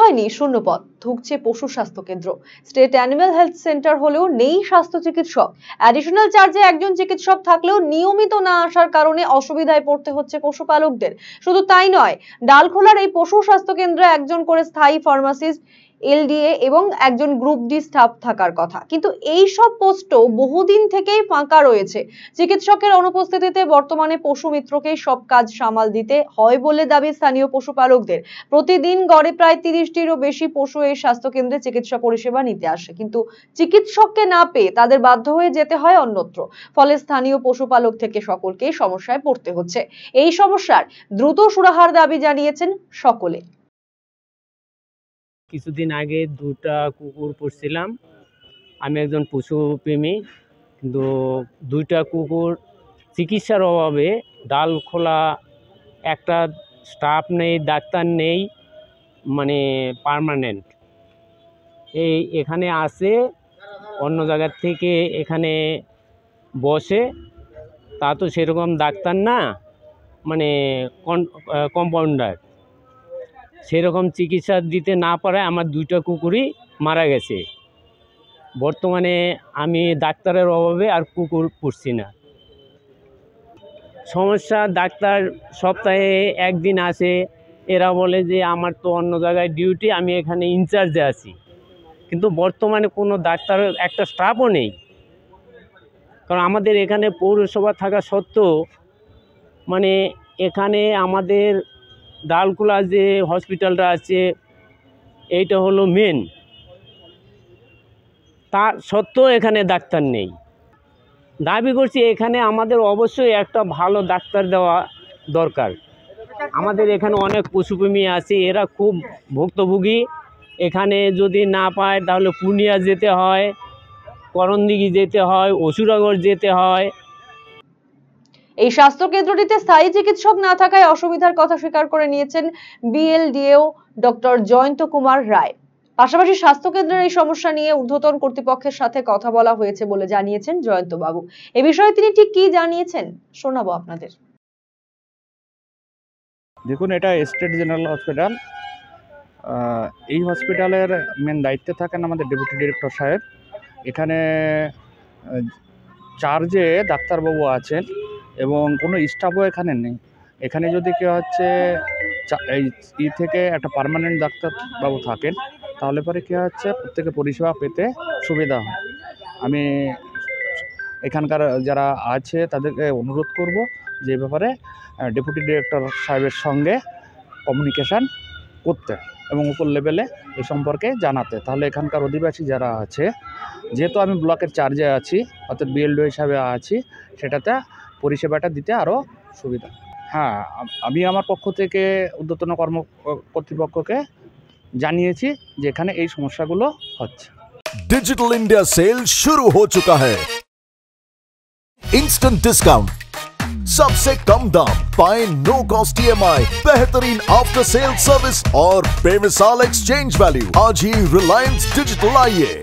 হয়নি শূন্যপদ, ধুঁকছে পশু স্বাস্থ্য কেন্দ্র। স্টেট অ্যানিমাল হেলথ সেন্টার হলেও নেই স্বাস্থ্য চিকিৎসক। অ্যাডিশনাল চার্জে একজন চিকিৎসক থাকলেও নিয়মিত না আসার কারণে অসুবিধায় পড়তে হচ্ছে পশুপালকদের। শুধু তাই নয়, ডালখোলার এই পশু স্বাস্থ্য কেন্দ্রে একজন করে স্থায়ী ফার্মাসিস্ট, এলডিএ এবং একজন গ্রুপ ডি স্টাফ থাকার কথা, কিন্তু এই সব পোস্টও বহুদিন থেকেই ফাঁকা রয়েছে। চিকিৎসকের অনুপস্থিতিতে বর্তমানে পশু মিত্রকেই সব কাজ সামাল দিতে হয় বলে দাবি স্থানীয় পশুপালকদের। প্রতিদিন গড়ে প্রায় 30টিরও বেশি পশু এই স্বাস্থ্য কেন্দ্রে চিকিৎসা পরিষেবা নিতে আসে, কিন্তু চিকিৎসককে না পেয়ে তাদের বাধ্য হয়ে যেতে হয় অন্যত্র। ফলে স্থানীয় পশুপালক থেকে সকলকেই সমস্যায় পড়তে হচ্ছে। এই সমস্যার দ্রুত সুরাহার দাবি জানিয়েছেন সকলে। কিছুদিন আগে দুটা কুকুর পুষছিলাম। আমি একজন পশুপ্রেমী, কিন্তু দুইটা কুকুর চিকিৎসার অভাবে ডালখোলা একটা স্টাফ নেই, ডাক্তার নেই, মানে পার্মানেন্ট এখানে আসে অন্য জায়গার থেকে এখানে বসে, তা তো সেরকম ডাক্তার না, মানে কম্পাউন্ডার, সেরকম চিকিৎসা দিতে না পারায় আমার দুইটা কুকুরই মারা গেছে। বর্তমানে আমি ডাক্তারের অভাবে আর কুকুর পুষছি না। সমস্যা, ডাক্তার সপ্তাহে একদিন আসে, এরা বলে যে আমার তো অন্য জায়গায় ডিউটি, আমি এখানে ইনচার্জে আছি, কিন্তু বর্তমানে কোনো ডাক্তারের একটা স্টাফও নেই। কারণ আমাদের এখানে পৌরসভা থাকা সত্ত্বেও মানে এখানে আমাদের ডালখোলা যে হসপিটালটা আছে এইটা হলো মেন, তা সত্ত্বেও এখানে ডাক্তার নেই। দাবি করছি এখানে আমাদের অবশ্যই একটা ভালো ডাক্তার দেওয়া দরকার। আমাদের এখানে অনেক পশুপ্রেমী আছে, এরা খুব ভুক্তভোগী। এখানে যদি না পায় তাহলে পূর্ণিয়া যেতে হয়, করণদিঘি যেতে হয়, অসুরাগড় যেতে হয়। এই স্বাস্থ্য কেন্দ্রটিতে স্থায়ী চিকিৎসক না থাকায় অসুবিধার কথা স্বীকার করে নিয়েছেন বিএলডিও ডক্টর জয়ন্ত কুমার রায়। পাশাপাশি স্বাস্থ্য কেন্দ্রের এই সমস্যা নিয়ে ঊর্ধ্বতন কর্তৃপক্ষের সাথে কথা বলা হয়েছে বলে জানিয়েছেন জয়ন্ত বাবু। এ বিষয়ে তিনি ঠিক কি জানিয়েছেন শোনাবো আপনাদের। দেখুন, এটা স্টেট জেনারেল হসপিটাল। এই হসপিটালের মেন দায়িত্বে থাকেন আমাদের ডেপুটি ডিরেক্টর সাহেব। এখানে চার্জে ডাক্তারবাবু আছেন এবং কোনো স্টাফও এখানে নেই। এখানে যদি কেউ এই থেকে একটা পার্মানেন্ট ডাক্তারবাবু থাকেন তাহলে পরে কী হচ্ছে, প্রত্যেকে পরিষেবা পেতে সুবিধা হয়। আমি এখানকার যারা আছে তাদেরকে অনুরোধ করব যে ব্যাপারে ডেপুটি ডিরেক্টর সাহেবের সঙ্গে কমিউনিকেশান করতে এবং উপর লেভেলে এ সম্পর্কে জানাতে। তাহলে এখানকার অধিবাসী যারা আছে, যেহেতু আমি ব্লকের চার্জে আছি অর্থাৎ বিএলডিও হিসাবে আছি, সেটাতে পরিষেবাটা দিতে আরও সুবিধা। হ্যাঁ, আমি আমার পক্ষ থেকে ঊর্ধ্বতন কর্তৃপক্ষকে জানিয়েছি যে এখানে এই সমস্যাগুলো হচ্ছে। डिजिटल इंडिया सेल शुरू हो चुका है। इंस्टेंट डिस्काउंट, सबसे कम दाम, पाए नो कॉस्ट EMI, बेहतरीन आफ्टर सेल सर्विस और बेमिसाल एक्सचेंज वैल्यू। आज ही रिलायंस डिजिटल आइए।